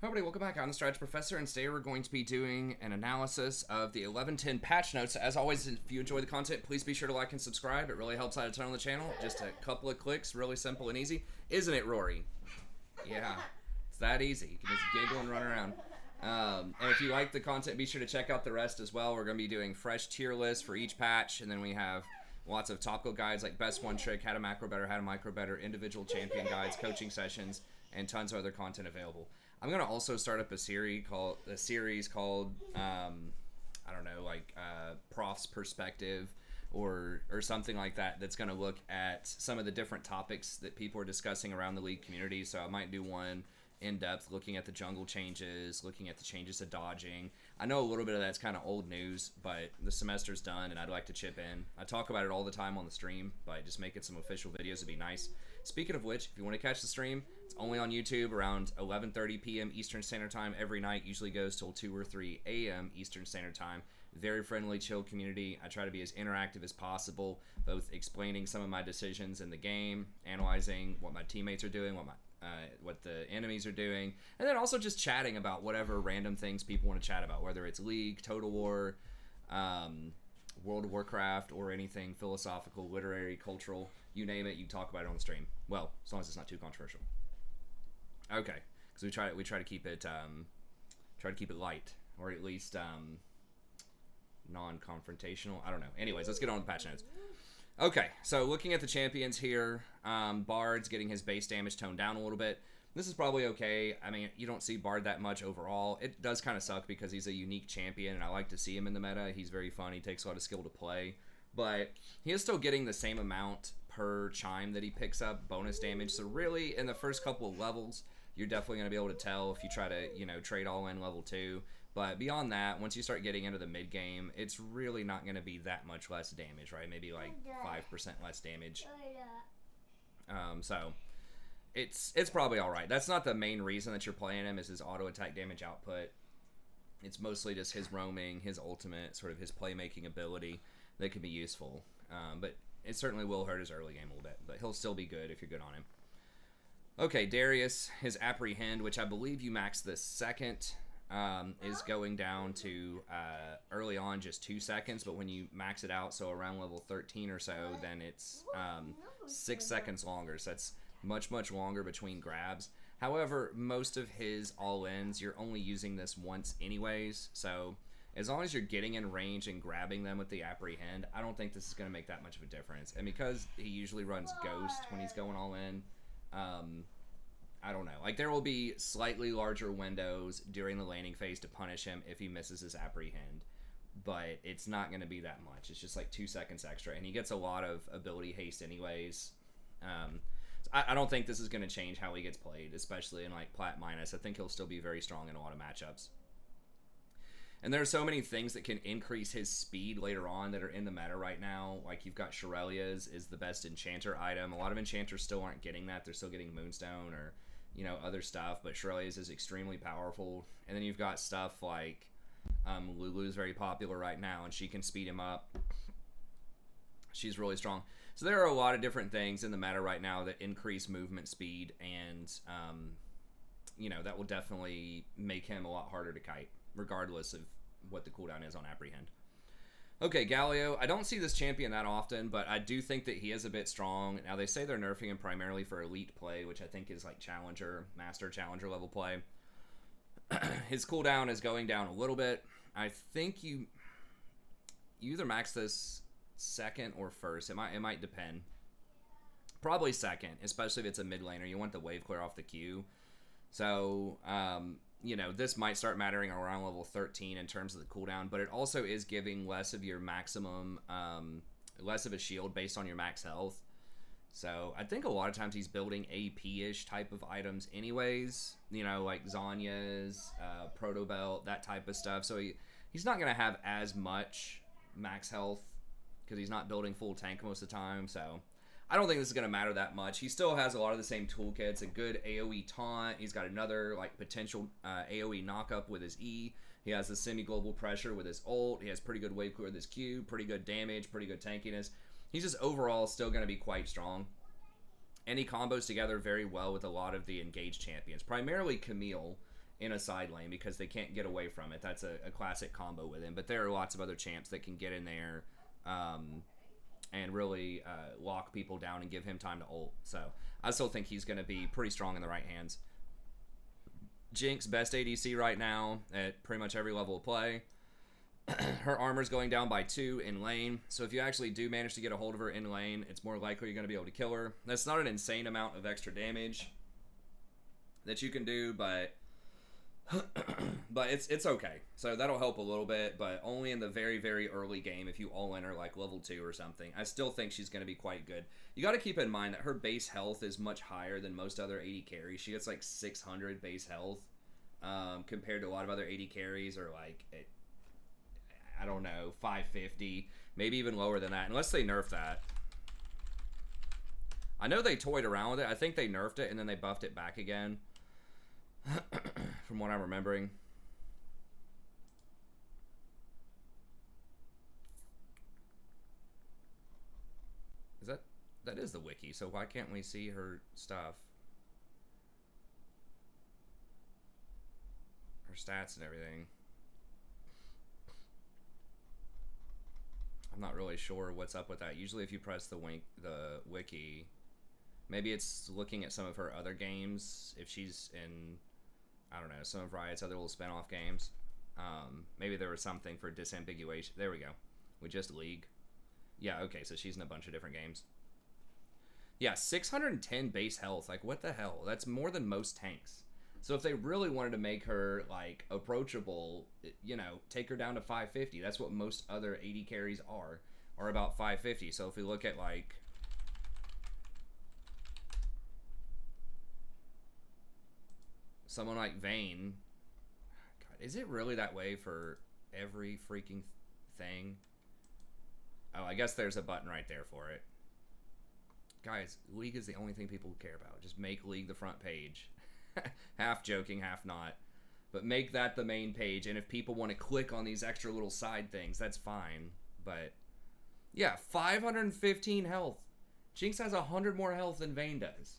Everybody, welcome back. I'm the Strategy Professor, and today we're going to be doing an analysis of the 11.10 patch notes. As always, if you enjoy the content, please be sure to like and subscribe. It really helps out a ton on the channel. Just a couple of clicks, really simple and easy. Isn't it, Rory? Yeah, it's that easy. You can just giggle and run around. And if you like the content, be sure to check out the rest as well. We're going to be doing fresh tier lists for each patch, and then we have lots of topical guides like best one trick, how to macro better, how to micro better, individual champion guides, coaching sessions, and tons of other content available. I'm gonna also start up a series called I don't know, like Prof's Perspective or something like that. That's gonna look at some of the different topics that people are discussing around the league community. So I might do one in depth, looking at the jungle changes, looking at the changes to dodging. I know a little bit of that's kind of old news, but the semester's done, and I'd like to chip in. I talk about it all the time on the stream, but just making some official videos would be nice. Speaking of which, if you want to catch the stream, it's only on YouTube around 11:30 p.m. Eastern Standard Time every night. Usually goes till 2 or 3 a.m. Eastern Standard Time. Very friendly, chill community. I try to be as interactive as possible, both explaining some of my decisions in the game, analyzing what my teammates are doing, what the enemies are doing, and then also just chatting about whatever random things people want to chat about, whether it's League, Total War, World of Warcraft, or anything philosophical, literary, cultural, you name it, you talk about it on the stream. Well, as long as it's not too controversial. Okay, because we try to keep it light, or at least non-confrontational. I don't know. Anyways, let's get on with the patch notes. Okay, so looking at the champions here, Bard's getting his base damage toned down a little bit. This is probably okay. I mean, you don't see Bard that much overall. It does kind of suck because he's a unique champion, and I like to see him in the meta. He's very fun. He takes a lot of skill to play. But he is still getting the same amount per chime that he picks up, bonus damage. So really, in the first couple of levels, you're definitely going to be able to tell if you try to, trade all in level 2. But beyond that, once you start getting into the mid game, it's really not going to be that much less damage, right? Maybe like 5% less damage. So it's probably all right. That's not the main reason that you're playing him, is his auto attack damage output. It's mostly just his roaming, his ultimate, sort of his playmaking ability that could be useful. But it certainly will hurt his early game a little bit. But he'll still be good if you're good on him. Okay, Darius, his Apprehend, which I believe you max the second, is going down to early on just 2 seconds, but when you max it out, so around level 13 or so, then it's 6 seconds longer. So that's much longer between grabs. However, most of his all-ins, you're only using this once anyways, so as long as you're getting in range and grabbing them with the Apprehend, I don't think this is going to make that much of a difference. And because he usually runs Ghost when he's going all in, I don't know. Like, there will be slightly larger windows during the laning phase to punish him if he misses his Apprehend, but it's not going to be that much. It's just like 2 seconds extra, and he gets a lot of ability haste anyways. So I don't think this is going to change how he gets played, especially in like Plat Minus. I think he'll still be very strong in a lot of matchups. And there are so many things that can increase his speed later on that are in the meta right now. Like, you've got Shirelia's is the best enchanter item. A lot of enchanters still aren't getting that. They're still getting Moonstone or, other stuff. But Shirelia's is extremely powerful. And then you've got stuff like Lulu's very popular right now, and she can speed him up. She's really strong. So there are a lot of different things in the meta right now that increase movement speed, and, that will definitely make him a lot harder to kite, regardless of what the cooldown is on Apprehend. Okay, Galio. I don't see this champion that often, but I do think that he is a bit strong. Now, they say they're nerfing him primarily for elite play, which I think is like master challenger level play. His cooldown is going down a little bit. I think you either max this second or first. It might depend. Probably second, especially if it's a mid laner. You want the wave clear off the queue. So, this might start mattering around level 13 in terms of the cooldown, but it also is giving less of your maximum, less of a shield based on your max health. So I think a lot of times he's building AP-ish type of items anyways, like Zanya's, Proto Belt, that type of stuff. So he's not going to have as much max health because he's not building full tank most of the time, so I don't think this is going to matter that much. He still has a lot of the same toolkits, a good AoE taunt. He's got another potential AoE knockup with his E. He has the semi-global pressure with his ult. He has pretty good wave clear with his Q, pretty good damage, pretty good tankiness. He's just overall still going to be quite strong. And he combos together very well with a lot of the engaged champions. Primarily Camille in a side lane because they can't get away from it. That's a classic combo with him. But there are lots of other champs that can get in there and really lock people down and give him time to ult. So I still think he's going to be pretty strong in the right hands. Jinx, best ADC right now at pretty much every level of play. Her armor's going down by 2 in lane, so if you actually do manage to get a hold of her in lane, it's more likely you're going to be able to kill her. That's not an insane amount of extra damage that you can do, but it's okay. So that'll help a little bit, but only in the very, very early game if you all enter like level 2 or something. I still think she's going to be quite good. You got to keep in mind that her base health is much higher than most other AD carries. She gets like 600 base health compared to a lot of other AD carries or like... I don't know, 550, maybe even lower than that, unless they nerf that. I know they toyed around with it. I think they nerfed it and then they buffed it back again, from what I'm remembering. That is the wiki, so why can't we see her stuff? Her stats and everything. I'm not really sure what's up with that. Usually if you press the wiki, maybe it's looking at some of her other games. If she's in, I don't know, some of Riot's other little spin-off games. Maybe there was something for disambiguation. There we go. We just League. Yeah, okay, so she's in a bunch of different games. Yeah, 610 base health. Like, what the hell? That's more than most tanks. So if they really wanted to make her, like, approachable, you know, take her down to 550. That's what most other AD carries are about 550. So if we look at, like... someone like Vayne... God, is it really that way for every freaking thing? Oh, I guess there's a button right there for it. Guys, League is the only thing people care about. Just make League the front page. Half joking, half not. But make that the main page, and if people want to click on these extra little side things, that's fine. But, yeah, 515 health. Jinx has 100 more health than Vayne does.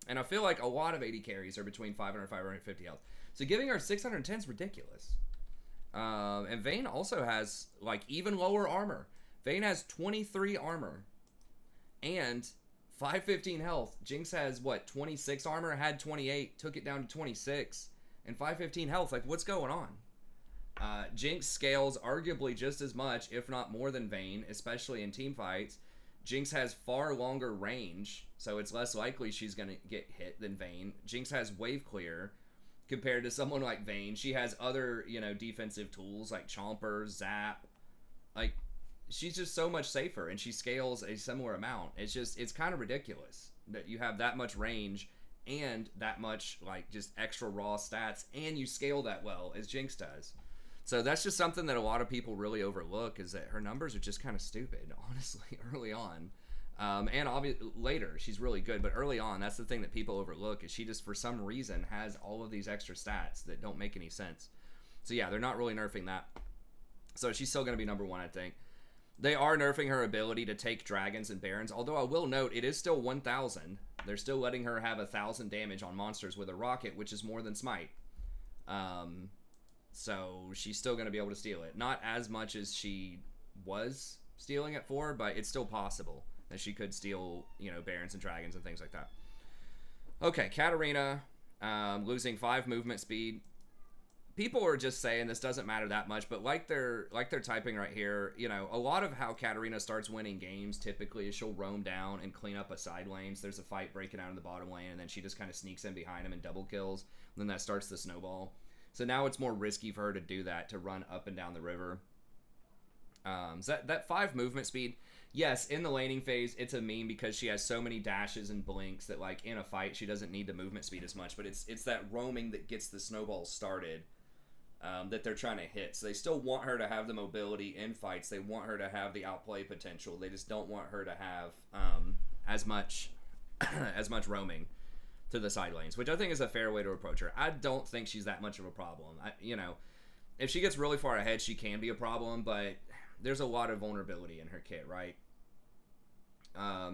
And I feel like a lot of AD carries are between 500 and 550 health. So giving her 610 is ridiculous. And Vayne also has, like, even lower armor. Vayne has 23 armor. And... 515 health. Jinx has, what, 26 armor? Had 28. Took it down to 26. And 515 health. Like, what's going on? Jinx scales arguably just as much, if not more than Vayne, especially in team fights. Jinx has far longer range, so it's less likely she's going to get hit than Vayne. Jinx has wave clear compared to someone like Vayne. She has other, you know, defensive tools like Chomper, Zap. Like... she's just so much safer, and she scales a similar amount. It's kind of ridiculous that you have that much range and that much, like, just extra raw stats, and you scale that well as Jinx does. So that's just something that a lot of people really overlook, is that her numbers are just kind of stupid, honestly, early on. And obviously later, she's really good, but early on, that's the thing that people overlook, is she just, for some reason, has all of these extra stats that don't make any sense. So yeah, they're not really nerfing that. So she's still going to be number 1, I think. They are nerfing her ability to take dragons and barons, although I will note it is still 1,000. They're still letting her have 1,000 damage on monsters with a rocket, which is more than Smite. So she's still going to be able to steal it. Not as much as she was stealing it for, but it's still possible that she could steal, you know, barons and dragons and things like that. Okay, Katarina, losing 5 movement speed. People are just saying this doesn't matter that much, but like they're typing right here, you know, a lot of how Katarina starts winning games typically is she'll roam down and clean up a side lanes. There's a fight breaking out in the bottom lane, and then she just kind of sneaks in behind him and double kills. And then that starts the snowball. So now it's more risky for her to do that, to run up and down the river. So that 5 movement speed, yes, in the laning phase, it's a meme because she has so many dashes and blinks that, like, in a fight, she doesn't need the movement speed as much. But it's that roaming that gets the snowballs started. That they're trying to hit. So they still want her to have the mobility in fights. They want her to have the outplay potential. They just don't want her to have as much roaming to the side lanes, which I think is a fair way to approach her. I don't think she's that much of a problem. You know, if she gets really far ahead, she can be a problem, but there's a lot of vulnerability in her kit, right?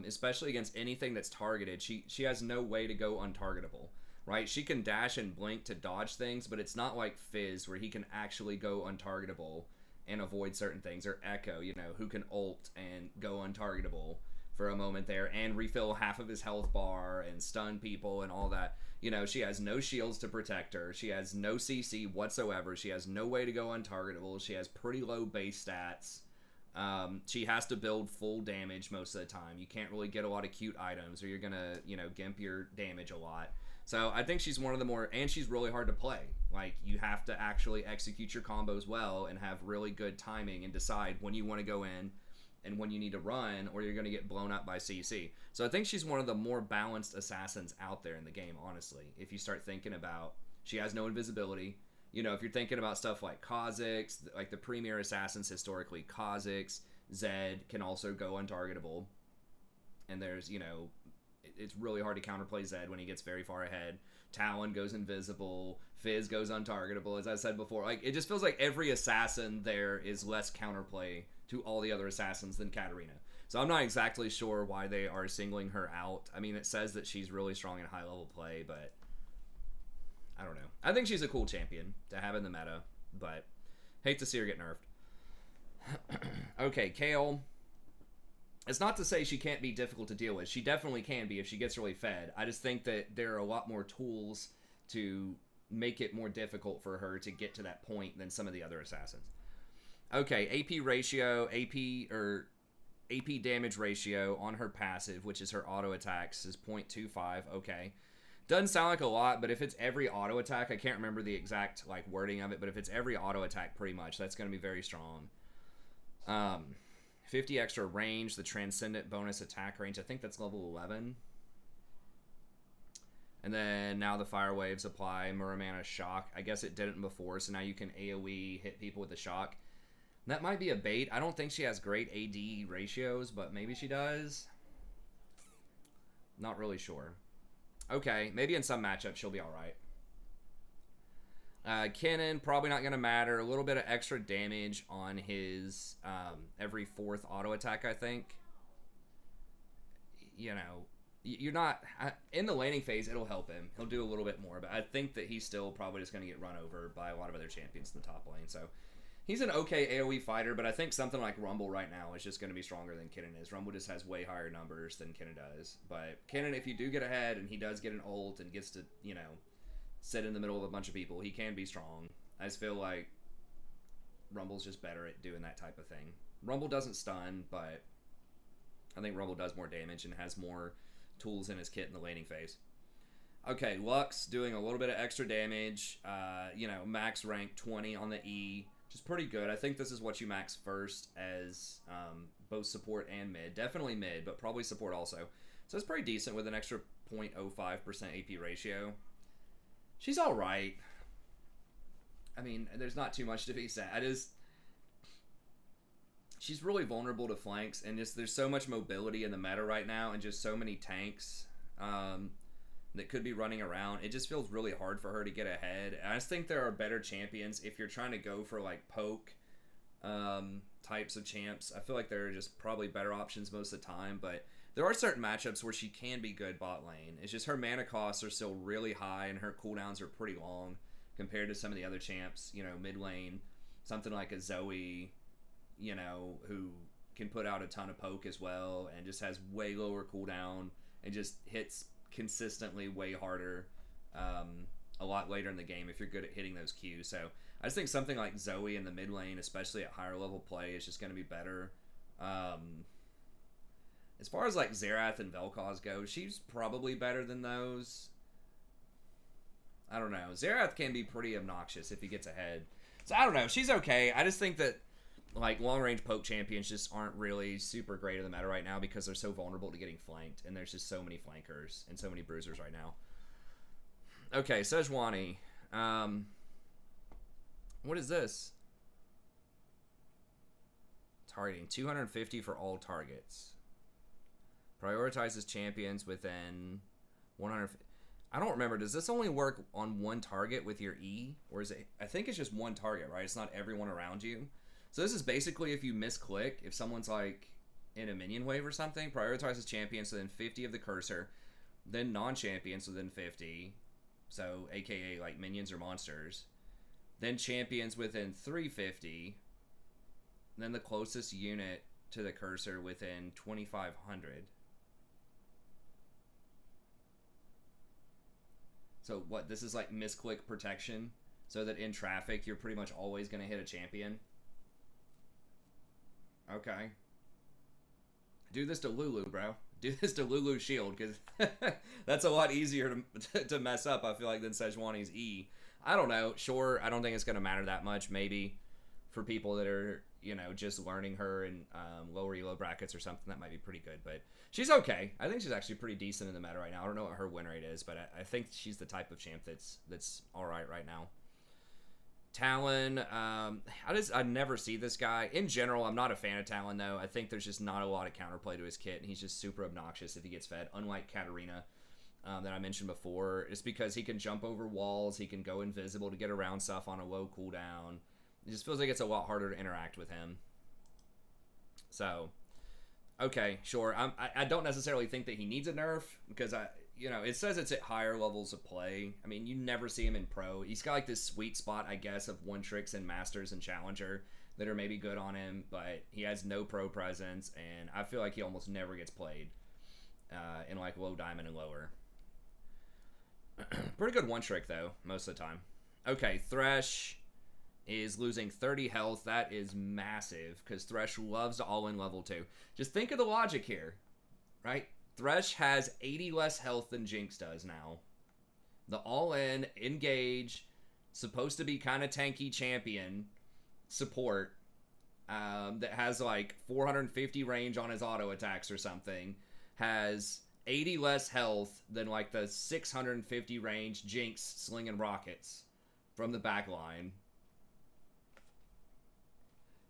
Especially against anything that's targeted. She has no way to go untargetable. right? She can dash and blink to dodge things, but it's not like Fizz where he can actually go untargetable and avoid certain things, or Echo, you know, who can ult and go untargetable for a moment there and refill half of his health bar and stun people and all that. You know, she has no shields to protect her. She has no CC whatsoever. She has no way to go untargetable. She has pretty low base stats. She has to build full damage most of the time. You can't really get a lot of cute items or you're going to, you know, gimp your damage a lot. So I think she's one of the more, and she's really hard to play. Like, you have to actually execute your combos well and have really good timing and decide when you want to go in and when you need to run, or you're going to get blown up by CC. So I think she's one of the more balanced assassins out there in the game, honestly. If you start thinking about, she has no invisibility. You know, if you're thinking about stuff like Kha'Zix, like the premier assassins historically, Kha'Zix, Zed can also go untargetable. And there's, you know, it's really hard to counterplay Zed when he gets very far ahead. Talon goes invisible. Fizz goes untargetable, as I said before. Like, it just feels like every assassin there is less counterplay to all the other assassins than Katarina. So I'm not exactly sure why they are singling her out. I mean, it says that she's really strong in high-level play, but I don't know. I think she's a cool champion to have in the meta, but hate to see her get nerfed. Okay, Kale. It's not to say she can't be difficult to deal with. She definitely can be if she gets really fed. I just think that there are a lot more tools to make it more difficult for her to get to that point than some of the other assassins. Okay, AP ratio, AP damage ratio on her passive, which is her auto attacks, is 0.25. Okay. Doesn't sound like a lot, but if it's every auto attack, I can't remember the exact like wording of it, but if it's every auto attack pretty much, that's going to be very strong. 50 extra range, the transcendent bonus attack range. I think that's level 11. And then now the fire waves apply Muramana shock. I guess it didn't before, so now you can AoE hit people with the shock. That might be a bait. I don't think she has great AD ratios, but maybe she does. Not really sure. Okay, maybe in some matchups she'll be alright. Kennen, probably not going to matter. A little bit of extra damage on his every 4th auto attack, I think. You know, you're not... in the laning phase, it'll help him. He'll do a little bit more, but I think that he's still probably just going to get run over by a lot of other champions in the top lane. So he's an okay AoE fighter, but I think something like Rumble right now is just going to be stronger than Kennen is. Rumble just has way higher numbers than Kennen does. But Kennen, if you do get ahead and he does get an ult and gets to, you know, sit in the middle of a bunch of people, he can be strong. I just feel like Rumble's just better at doing that type of thing. Rumble doesn't stun, but I think Rumble does more damage and has more tools in his kit in the laning phase. Okay, Lux doing a little bit of extra damage. You know, max rank 20 on the E, which is pretty good. I think this is what you max first as both support and mid. Definitely mid, but probably support also. So it's pretty decent with an extra 0.05% AP ratio. She's all right. I mean, there's not too much to be said. She's really vulnerable to flanks, and just there's so much mobility in the meta right now, and just so many tanks that could be running around. It just feels really hard for her to get ahead. I just think there are better champions if you're trying to go for like poke types of champs. I feel like there are just probably better options most of the time, but there are certain matchups where she can be good bot lane. It's just her mana costs are still really high and her cooldowns are pretty long compared to some of the other champs. You know, mid lane, something like a Zoe, you know, who can put out a ton of poke as well and just has way lower cooldown and just hits consistently way harder a lot later in the game if you're good at hitting those Qs. So I just think something like Zoe in the mid lane, especially at higher level play, is just going to be better. As far as like Xerath and Vel'Koz go, she's probably better than those. I don't know. Xerath can be pretty obnoxious if he gets ahead. So I don't know. She's okay. I just think that like long-range poke champions just aren't really super great in the meta right now because they're so vulnerable to getting flanked, and there's just so many flankers and so many bruisers right now. Okay, Sejuani. What is this? Targeting 250 for all targets. Prioritizes champions within 100. I don't remember. Does this only work on one target with your E? Or is it... I think it's just one target, right? It's not everyone around you. So this is basically if you misclick, if someone's like in a minion wave or something, prioritizes champions within 50 of the cursor, then non-champions within 50, so aka like minions or monsters. Then champions within 350. Then the closest unit to the cursor within 2500. So what, this is like misclick protection, so that in traffic you're pretty much always going to hit a champion. Okay. Do this to Lulu, bro. Do this to Lulu's shield, because that's a lot easier to mess up, I feel like, than Sejuani's E. I don't know. Sure, I don't think it's going to matter that much, maybe, for people that are, you know, just learning her in lower elo brackets or something. That might be pretty good, but she's okay. I think she's actually pretty decent in the meta right now. I don't know what her win rate is, but I think she's the type of champ that's all right now. Talon, I never see this guy. In general, I'm not a fan of Talon, though. I think there's just not a lot of counterplay to his kit, and he's just super obnoxious if he gets fed, unlike Katarina that I mentioned before. It's because he can jump over walls, he can go invisible to get around stuff on a low cooldown. It just feels like it's a lot harder to interact with him. So, okay, sure. I don't necessarily think that he needs a nerf, because you know, it says it's at higher levels of play. I mean, you never see him in pro. He's got like this sweet spot, I guess, of one tricks and masters and challenger that are maybe good on him, but he has no pro presence, and I feel like he almost never gets played in like low diamond and lower. Pretty good one trick though, most of the time. Okay, Thresh is losing 30 health. That is massive, because Thresh loves to all-in level 2. Just think of the logic here, right? Thresh has 80 less health than Jinx does now. The all-in, engage, supposed to be kind of tanky champion support that has like 450 range on his auto attacks or something, has 80 less health than like the 650 range Jinx slinging rockets from the back line.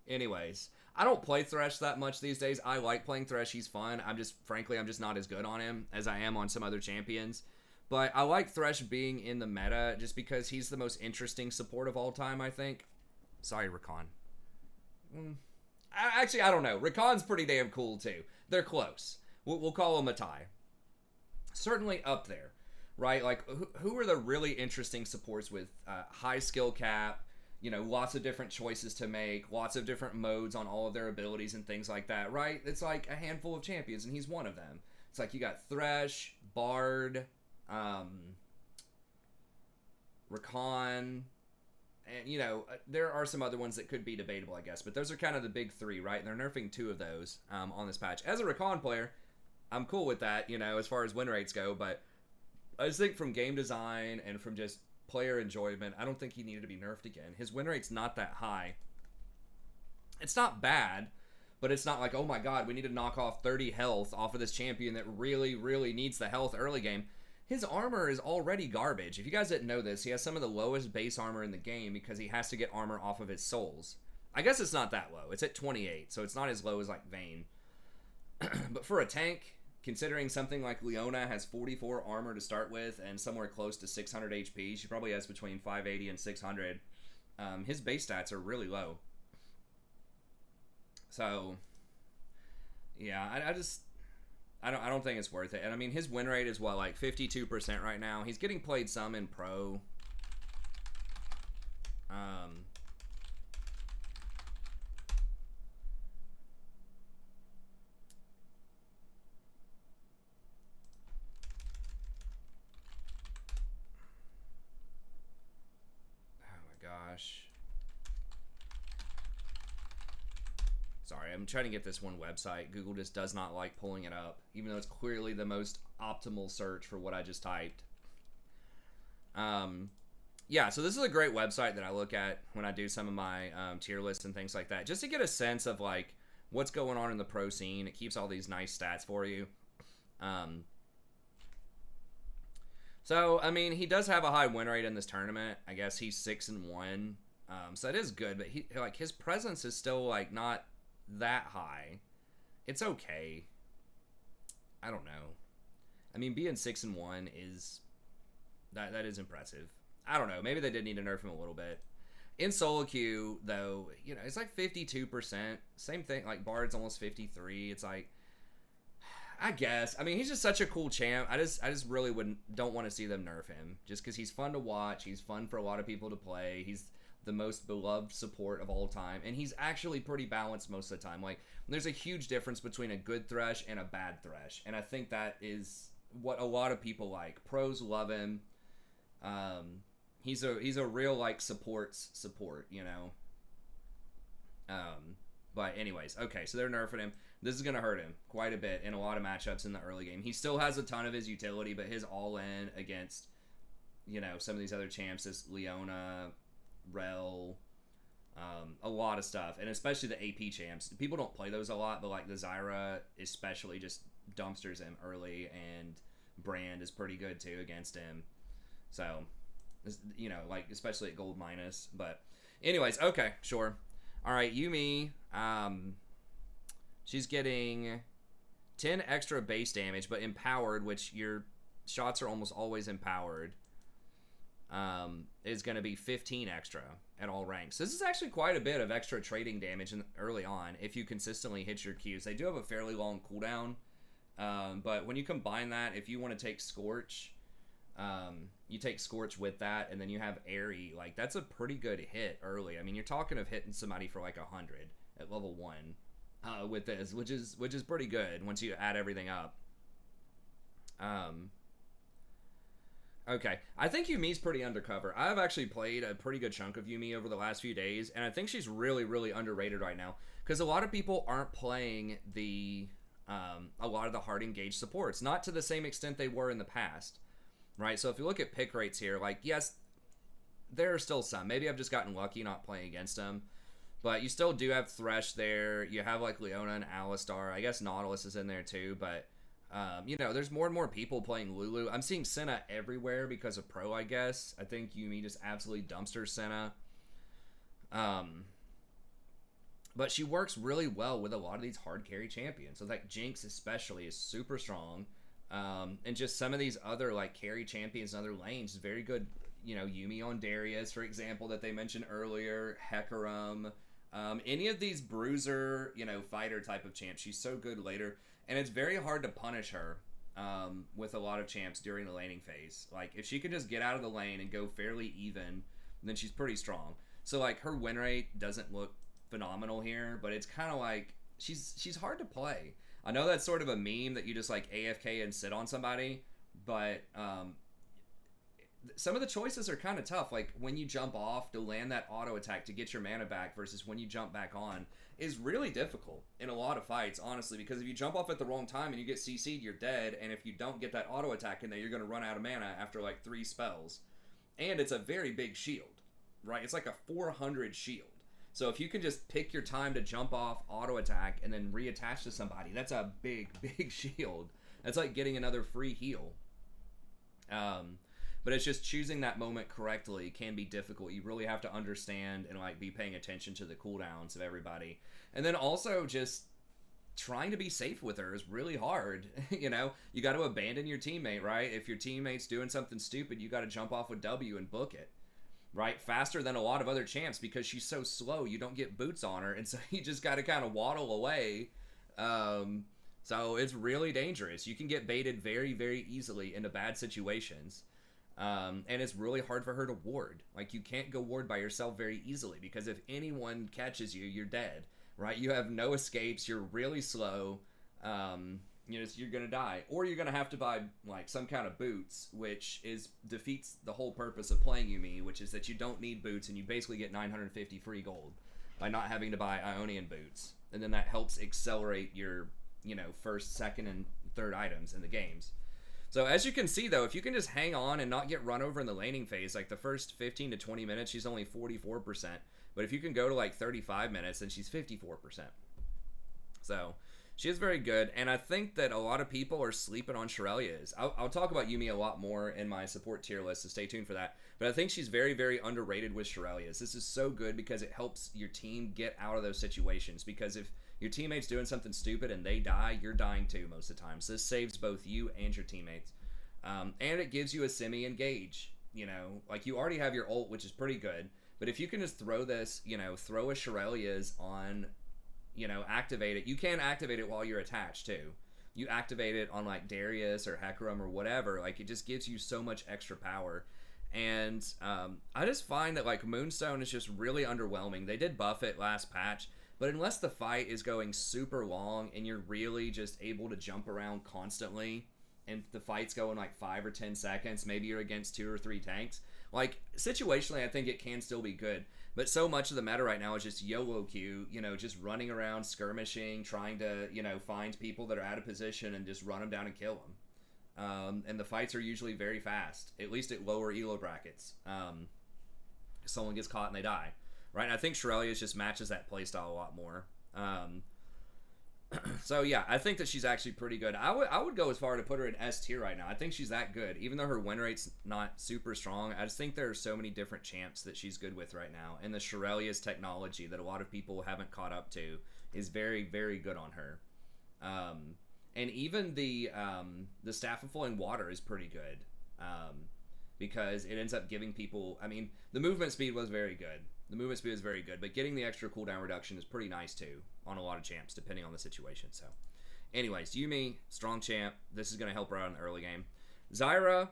Anyways, I don't play Thresh that much these days. I like playing Thresh. He's fun. Frankly, I'm just not as good on him as I am on some other champions. But I like Thresh being in the meta just because he's the most interesting support of all time, I think. Sorry, Rakan. Actually, I don't know. Rakan's pretty damn cool, too. They're close. We'll call him a tie. Certainly up there, right? Like, who are the really interesting supports with high skill cap, you know, lots of different choices to make, lots of different modes on all of their abilities and things like that, right? It's like a handful of champions, and he's one of them. It's like you got Thresh, Bard, Rakan, and, you know, there are some other ones that could be debatable, I guess, but those are kind of the big three, right? And they're nerfing 2 of those on this patch. As a Rakan player, I'm cool with that, you know, as far as win rates go, but I just think from game design and from just player enjoyment, I don't think he needed to be nerfed again. His win rate's not that high. It's not bad, but it's not like, oh my god, we need to knock off 30 health off of this champion that really, really needs the health early game. His armor is already garbage. If you guys didn't know this, he has some of the lowest base armor in the game because he has to get armor off of his souls. I guess it's not that low. It's at 28, so it's not as low as like Vayne. But for a tank, considering something like Leona has 44 armor to start with and somewhere close to 600 HP, she probably has between 580 and 600. His base stats are really low. So, yeah, I don't think it's worth it. And I mean, his win rate is what, like 52% right now. He's getting played some in pro. Gosh. Sorry, I'm trying to get this one website. Google just does not like pulling it up, even though it's clearly the most optimal search for what I just typed. Yeah, so this is a great website that I look at when I do some of my tier lists and things like that, just to get a sense of like what's going on in the pro scene. It keeps all these nice stats for you. So, I mean, he does have a high win rate in this tournament. I guess he's 6-1. So that is good, but his presence is still like not that high. It's okay. I don't know. I mean, being 6-1 is that is impressive. I don't know. Maybe they did need to nerf him a little bit. In solo queue, though, you know, it's like 52%. Same thing. Like Bard's almost 53. It's like, I guess. I mean, he's just such a cool champ. I just really don't want to see them nerf him, just because he's fun to watch. He's fun for a lot of people to play. He's the most beloved support of all time, and he's actually pretty balanced most of the time. Like, there's a huge difference between a good Thresh and a bad Thresh, and I think that is what a lot of people like. Pros love him. He's a real like support, you know. But anyways, okay, so they're nerfing him. This is going to hurt him quite a bit in a lot of matchups in the early game. He still has a ton of his utility, but his all-in against, you know, some of these other champs is Leona, Rel, a lot of stuff, and especially the AP champs. People don't play those a lot, but like the Zyra especially just dumpsters him early, and Brand is pretty good too against him. So, you know, like especially at gold minus. But anyways, okay, sure. All right, Yuumi, she's getting 10 extra base damage, but empowered, which your shots are almost always empowered, is going to be 15 extra at all ranks. This is actually quite a bit of extra trading damage early on if you consistently hit your Qs. They do have a fairly long cooldown, but when you combine that, if you want to take Scorch, you take Scorch with that, and then you have Airy. Like, that's a pretty good hit early. I mean, you're talking of hitting somebody for like 100 at level 1 with this, which is pretty good once you add everything up. Okay, I think Yuumi's pretty undercover. I've actually played a pretty good chunk of Yuumi over the last few days, and I think she's really, really underrated right now because a lot of people aren't playing a lot of the hard engaged supports, not to the same extent they were in the past. Right, so if you look at pick rates here, like, yes, there are still some. Maybe I've just gotten lucky not playing against them. But you still do have Thresh there. You have, like, Leona and Alistar. I guess Nautilus is in there, too. But, you know, there's more and more people playing Lulu. I'm seeing Senna everywhere because of Pro, I guess. I think Yuumi just absolutely dumpsters Senna. But she works really well with a lot of these hard carry champions. So, like, Jinx especially is super strong. And just some of these other like carry champions in other lanes is very good. You know, Yuumi on Darius, for example, that they mentioned earlier, Hecarim, any of these bruiser, you know, fighter type of champs. She's so good later, and it's very hard to punish her with a lot of champs during the laning phase. Like, if she can just get out of the lane and go fairly even, then she's pretty strong. So like her win rate doesn't look phenomenal here, but it's kind of like she's hard to play. I know that's sort of a meme that you just like AFK and sit on somebody, but some of the choices are kind of tough. Like when you jump off to land that auto attack to get your mana back versus when you jump back on is really difficult in a lot of fights, honestly, because if you jump off at the wrong time and you get CC'd, you're dead, and if you don't get that auto attack in there, you're going to run out of mana after like 3 spells. And it's a very big shield, right? It's like a 400 shield. So if you can just pick your time to jump off, auto attack, and then reattach to somebody, that's a big, big shield. That's like getting another free heal. But it's just choosing that moment correctly can be difficult. You really have to understand and like be paying attention to the cooldowns of everybody. And then also just trying to be safe with her is really hard. You know, you got to abandon your teammate, right? If your teammate's doing something stupid, you got to jump off with W and book it. Right, faster than a lot of other champs because she's so slow. You don't get boots on her, and so you just got to kind of waddle away. So it's really dangerous. You can get baited very, very easily into bad situations, and it's really hard for her to ward. Like, you can't go ward by yourself very easily because if anyone catches you, you're dead. Right, you have no escapes. You're really slow. You're gonna die, or you're gonna have to buy like some kind of boots, which defeats the whole purpose of playing Yuumi, which is that you don't need boots and you basically get 950 free gold by not having to buy Ionian boots, and then that helps accelerate your first, second, and third items in the games. So as you can see though, if you can just hang on and not get run over in the laning phase, like the first 15 to 20 minutes, she's only 44%, but if you can go to like 35 minutes, then she's 54%. So she is very good, and I think that a lot of people are sleeping on Shirelia's. I'll talk about Yuumi a lot more in my support tier list, so stay tuned for that. But I think she's very, very underrated with Shirelia's. This is so good because it helps your team get out of those situations, because if your teammate's doing something stupid and they die, you're dying too most of the time. So this saves both you and your teammates. And it gives you a semi-engage. You know, like you already have your ult, which is pretty good. But if you can just throw this, throw a Shirelia's on, activate it. You can activate it while you're attached too. you activate it on like Darius or Hecarim or whatever, like it just gives you so much extra power. And I just find that like Moonstone is just really underwhelming. They did buff it last patch, but unless the fight is going super long and you're really just able to jump around constantly, and the fight's going like 5 or 10 seconds, maybe you're against 2 or 3 tanks, like situationally I think it can still be good. But so much of the meta right now is just YOLO Q, you know, just running around, skirmishing, trying to, you know, find people that are out of position and just run them down and kill them. And the fights are usually very fast, at least at lower elo brackets. Someone gets caught and they die, right? And I think Shirelia just matches that playstyle a lot more. So yeah, I think that she's actually pretty good. I would go as far to put her in S tier right now. I think she's that good, even though her win rate's not super strong. I just think there are so many different champs that she's good with right now, and the Shirelia's technology that a lot of people haven't caught up to is very, very good on her. And even the Staff of Flowing Water is pretty good, because it ends up giving people. I mean, the movement speed was very good. The movement speed is very good, but getting the extra cooldown reduction is pretty nice too on a lot of champs, depending on the situation. So, anyways, Yuumi, strong champ. This is going to help her out in the early game. Zyra,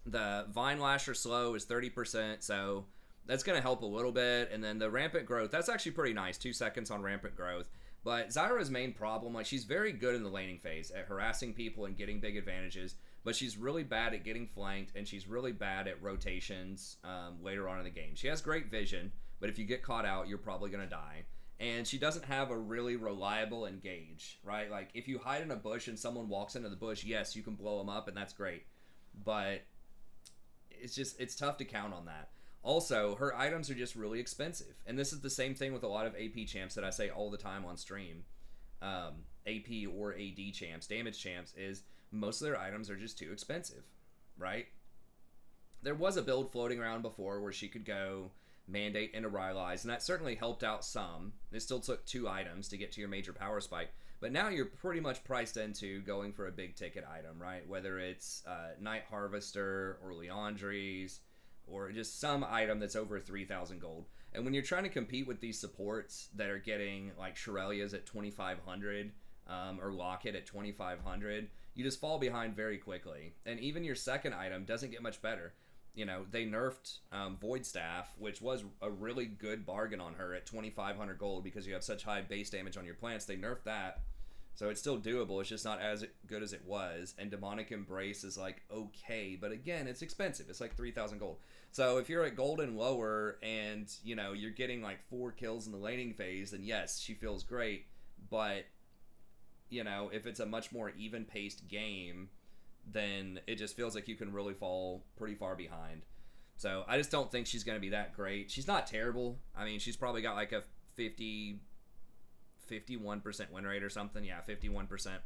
the Vine Lasher slow is 30%, so that's going to help a little bit. And then the Rampant Growth, that's actually pretty nice, 2 seconds on Rampant Growth. But Zyra's main problem, like she's very good in the laning phase at harassing people and getting big advantages, but she's really bad at getting flanked, and she's really bad at rotations later on in the game. She has great vision, but if you get caught out, you're probably going to die. And she doesn't have a really reliable engage, right? Like, if you hide in a bush and someone walks into the bush, yes, you can blow them up, and that's great. But it's tough to count on that. Also, her items are just really expensive. And this is the same thing with a lot of AP champs that I say all the time on stream. AP or AD champs, damage champs, is most of their items are just too expensive, right? There was a build floating around before where she could go Mandate into Rylai's, and that certainly helped out some. It still took 2 items to get to your major power spike, but now you're pretty much priced into going for a big ticket item, right? Whether it's Night Harvester or Leandry's, or just some item that's over 3,000 gold. And when you're trying to compete with these supports that are getting like Shirelia's at 2,500 or Locket at 2,500, you just fall behind very quickly. And even your second item doesn't get much better. You know, they nerfed Void Staff, which was a really good bargain on her at 2,500 gold because you have such high base damage on your plants. They nerfed that. So it's still doable. It's just not as good as it was. And Demonic Embrace is like okay, but again, it's expensive. It's like 3,000 gold. So if you're at gold and lower, and you know you're getting like 4 kills in the laning phase, then yes, she feels great. But you know, if it's a much more even-paced game, then it just feels like you can really fall pretty far behind. So I just don't think she's going to be that great. She's not terrible. I mean, she's probably got like a 51% win rate or something. Yeah, 51%.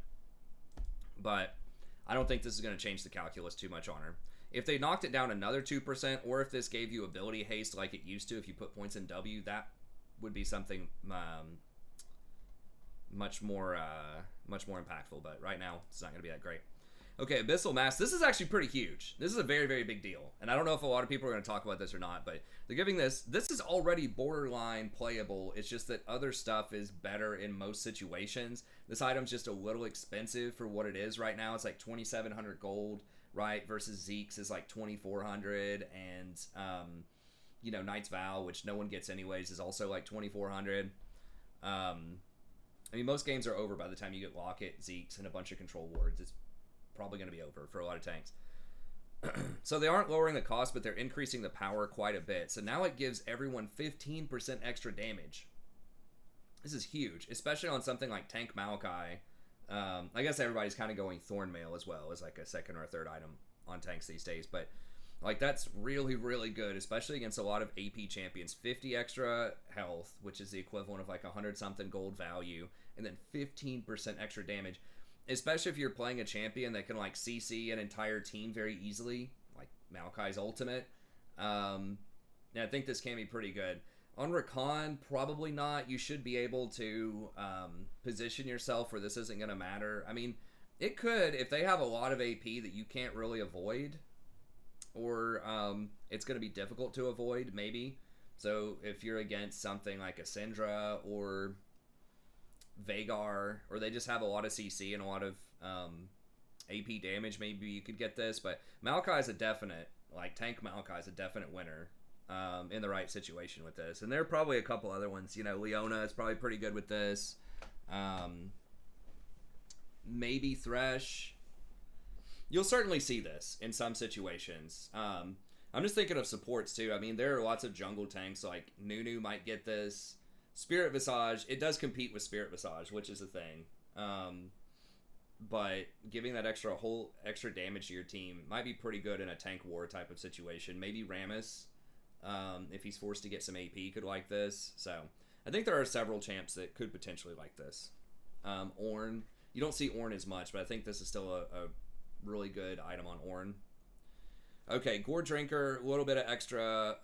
But I don't think this is going to change the calculus too much on her. If they knocked it down another 2%, or if this gave you ability haste like it used to if you put points in W, that would be something much more impactful. But right now, it's not going to be that great. Okay, Abyssal Mass. This is actually pretty huge. This is a very, very big deal. And I don't know if a lot of people are going to talk about this or not, but they're giving this is already borderline playable. It's just that other stuff is better in most situations. This item's just a little expensive for what it is right now. It's like 2,700 gold, right? Versus Zeke's is like 2,400. And, you know, Knight's Vow, which no one gets anyways, is also like 2,400. I mean, most games are over by the time you get Locket, Zeke's, and a bunch of control wards. It's probably going to be over for a lot of tanks. So they aren't lowering the cost, but they're increasing the power quite a bit. So now it gives everyone 15% extra damage. This is huge, especially on something like Tank Maokai. I guess everybody's kind of going Thornmail as well as like a second or a third item on tanks these days. But like that's really, really good, especially against a lot of AP champions. 50 extra health, which is the equivalent of like 100-something gold value, and then 15% extra damage. Especially if you're playing a champion that can like CC an entire team very easily, like Maokai's ultimate. I think this can be pretty good. On Rakan, probably not. You should be able to position yourself where this isn't going to matter. I mean, it could if they have a lot of AP that you can't really avoid, or it's going to be difficult to avoid, maybe. So if you're against something like a Syndra or Vhagar, or they just have a lot of CC and a lot of AP damage, maybe you could get this. But Maokai is a definite, like, tank Maokai is a definite winner in the right situation with this. And there are probably a couple other ones. You know, Leona is probably pretty good with this. Maybe Thresh. You'll certainly see this in some situations. I'm just thinking of supports too. I mean, there are lots of jungle tanks, like Nunu might get this. Spirit Visage, it does compete with Spirit Visage, which is a thing. But giving that extra damage to your team might be pretty good in a tank war type of situation. Maybe Rammus, if he's forced to get some AP, could like this. So I think there are several champs that could potentially like this. Ornn, you don't see Ornn as much, but I think this is still a really good item on Ornn. Okay, Gore Drinker, a little bit of extra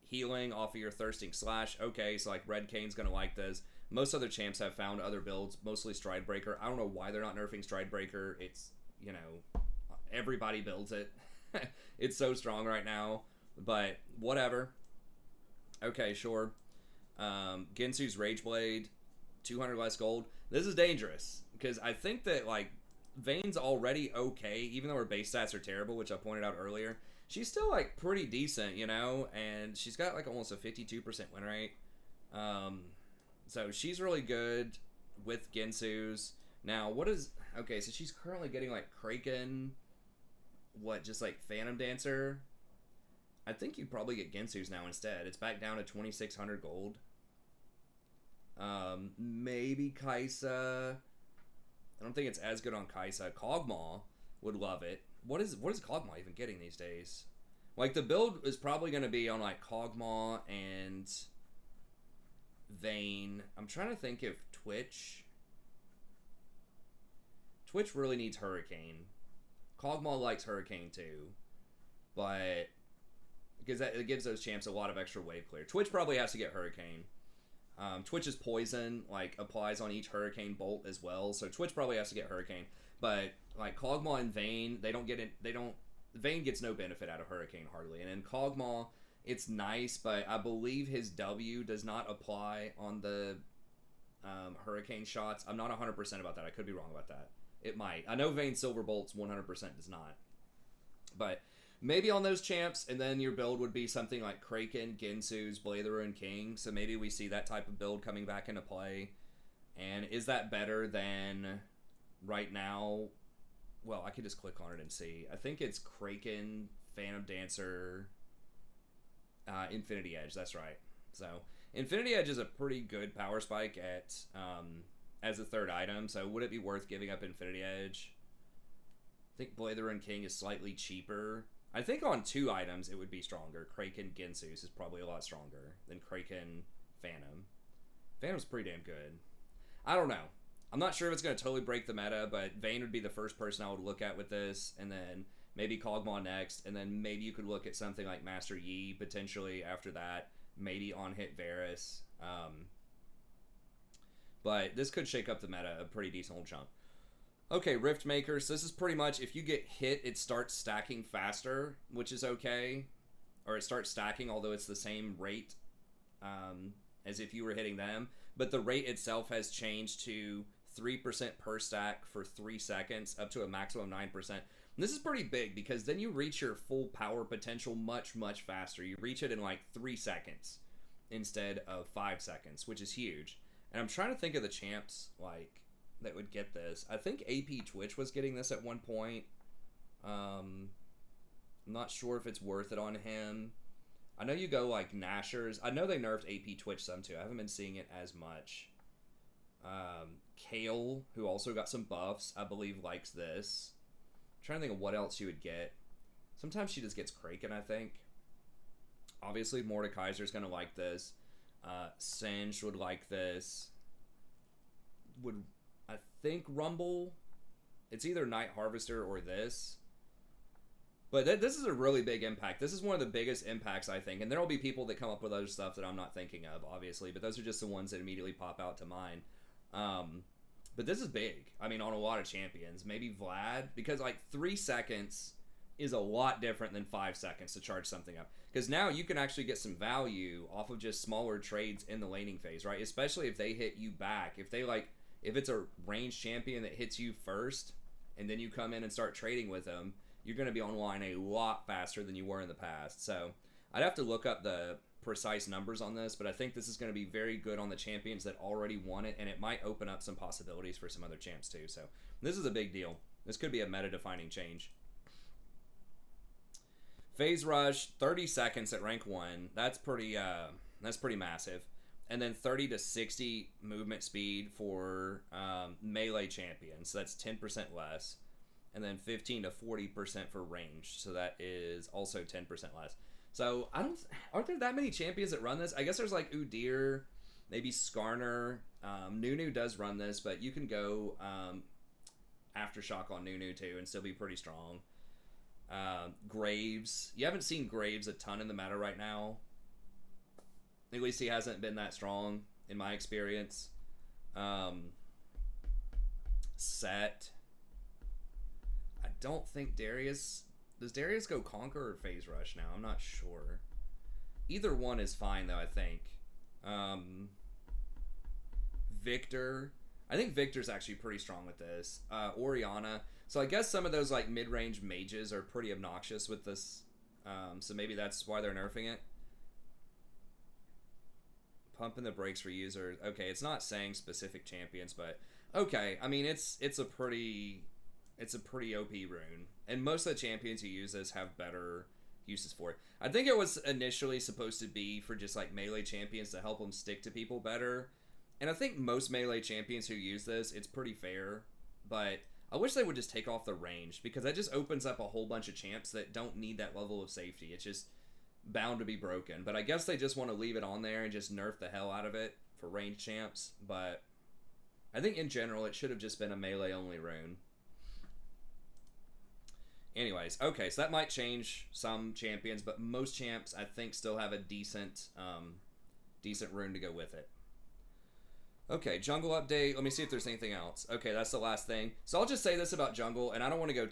healing off of your Thirsting Slash. Okay, so like Red Kane's gonna like this. Most other champs have found other builds, mostly Stridebreaker. I don't know why they're not nerfing Stridebreaker. It's, you know, everybody builds it. It's so strong right now, but whatever. Okay, sure. Ginsu's Rageblade, 200 less gold. This is dangerous, because I think that, like, Vayne's already okay, even though her base stats are terrible, which I pointed out earlier. She's still, like, pretty decent, you know, and she's got, like, almost a 52% win rate. So she's really good with Ginsu's. Now, what is... Okay, so she's currently getting, like, Kraken... What, just, like, Phantom Dancer? I think you'd probably get Ginsu's now instead. It's back down to 2,600 gold. Maybe Kai'Sa... I don't think it's as good on Kai'Sa. Kog'Maw would love it. What is Kog'Maw even getting these days? Like, the build is probably going to be on, like, Kog'Maw and Vayne. I'm trying to think if Twitch really needs Hurricane. Kog'Maw likes Hurricane too, but because it gives those champs a lot of extra wave clear. Twitch probably has to get Hurricane. Twitch's poison, like, applies on each Hurricane bolt as well, so Twitch probably has to get Hurricane. But, like, Kog'Maw and Vayne, Vayne gets no benefit out of Hurricane hardly. And in Kog'Maw, it's nice, but I believe his W does not apply on the Hurricane shots. I'm not 100% about that. I could be wrong about that. It might. I know Vayne Silver Bolts 100% does not. But maybe on those champs, and then your build would be something like Kraken, Ginsu's, Blather, and King. So maybe we see that type of build coming back into play. And is that better than right now? Well, I could just click on it and see. I think it's Kraken, Phantom Dancer, Infinity Edge. That's right. So Infinity Edge is a pretty good power spike at as a third item. So would it be worth giving up Infinity Edge? I think Blather and King is slightly cheaper. I think on two items it would be stronger. Kraken Ginsu's is probably a lot stronger than Kraken Phantom. Phantom's pretty damn good. I don't know. I'm not sure if it's going to totally break the meta, but Vayne would be the first person I would look at with this, and then maybe Kog'Maw next, and then maybe you could look at something like Master Yi potentially after that, maybe on-hit Varus. But this could shake up the meta a pretty decent old chunk. Okay, Rift Maker. So this is pretty much, if you get hit, it starts stacking faster, which is okay. Or it starts stacking, although it's the same rate as if you were hitting them. But the rate itself has changed to 3% per stack for 3 seconds, up to a maximum of 9%. And this is pretty big, because then you reach your full power potential much, much faster. You reach it in like 3 seconds instead of 5 seconds, which is huge. And I'm trying to think of the champs, like, that would get this. I think AP Twitch was getting this at one point. I'm not sure if it's worth it on him. I know you go like Nashers. I know they nerfed AP Twitch some too. I haven't been seeing it as much. Kale, who also got some buffs, I believe likes this. I'm trying to think of what else she would get. Sometimes she just gets Kraken, I think. Obviously, Mordekaiser's going to like this. Singed would like this. Would, I think, Rumble. It's either Night Harvester or this. But this is a really big impact. This is one of the biggest impacts, I think. And there will be people that come up with other stuff that I'm not thinking of, obviously. But those are just the ones that immediately pop out to mind. But this is big. I mean, on a lot of champions. Maybe Vlad. Because, like, 3 seconds is a lot different than 5 seconds to charge something up. Because now you can actually get some value off of just smaller trades in the laning phase, right? Especially if they hit you back. If it's a ranged champion that hits you first, and then you come in and start trading with them, you're going to be online a lot faster than you were in the past. So I'd have to look up the precise numbers on this, but I think this is going to be very good on the champions that already won it, and it might open up some possibilities for some other champs too. So this is a big deal. This could be a meta-defining change. Phase rush, 30 seconds at rank 1. That's pretty massive. And then 30 to 60 movement speed for melee champions. So that's 10% less. And then 15 to 40% for range. So that is also 10% less. So aren't there that many champions that run this? I guess there's like Udyr, maybe Skarner. Nunu does run this, but you can go Aftershock on Nunu too and still be pretty strong. Graves. You haven't seen Graves a ton in the meta right now. At least he hasn't been that strong in my experience. Set. I don't think Darius... Does Darius go Conquer or Phase Rush now? I'm not sure. Either one is fine though, I think. Victor. I think Victor's actually pretty strong with this. Orianna. So I guess some of those like mid-range mages are pretty obnoxious with this. So maybe that's why they're nerfing it. Pumping the brakes for users. Okay, it's not saying specific champions, but okay. I mean, it's a pretty OP rune, and most of the champions who use this have better uses for it. I think it was initially supposed to be for just like melee champions to help them stick to people better, and I think most melee champions who use this, it's pretty fair, but I wish they would just take off the range, because that just opens up a whole bunch of champs that don't need that level of safety. It's just bound to be broken. But I guess they just want to leave it on there and just nerf the hell out of it for ranged champs. But I think in general it should have just been a melee only rune. Anyways, okay, so that might change some champions, but most champs I think still have a decent rune to go with it. Okay, jungle update. Let me see if there's anything else. Okay, that's the last thing. So I'll just say this about jungle, and I don't want to go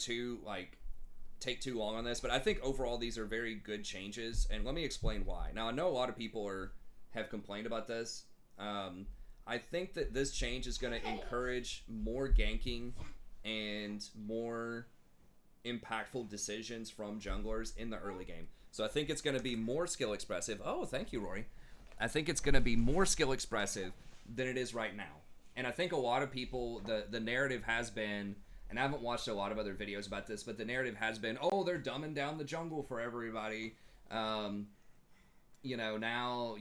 take too long on this, but I think overall these are very good changes, and let me explain why. Now, I know a lot of people have complained about this. I think that this change is going to encourage more ganking and more impactful decisions from junglers in the early game. So I think it's going to be more skill expressive. Oh, thank you, Rory. I think it's going to be more skill expressive than it is right now. And I think a lot of people, the narrative has been, and I haven't watched a lot of other videos about this, but the narrative has been, oh, they're dumbing down the jungle for everybody. You know, now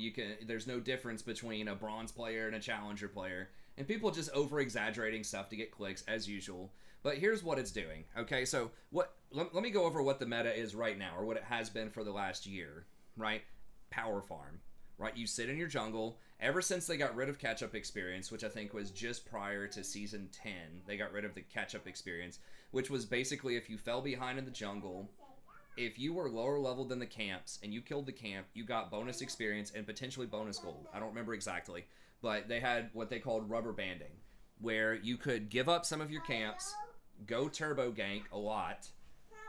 there's no difference between a bronze player and a challenger player. And people just over-exaggerating stuff to get clicks, as usual. But here's what it's doing, okay? So let me go over what the meta is right now, or what it has been for the last year, right? Power farm, right? You sit in your jungle. Ever since they got rid of catch-up experience, which I think was just prior to Season 10, they got rid of the catch-up experience, which was basically if you fell behind in the jungle, if you were lower level than the camps and you killed the camp, you got bonus experience and potentially bonus gold. I don't remember exactly, but they had what they called rubber banding, where you could give up some of your camps, go turbo gank a lot,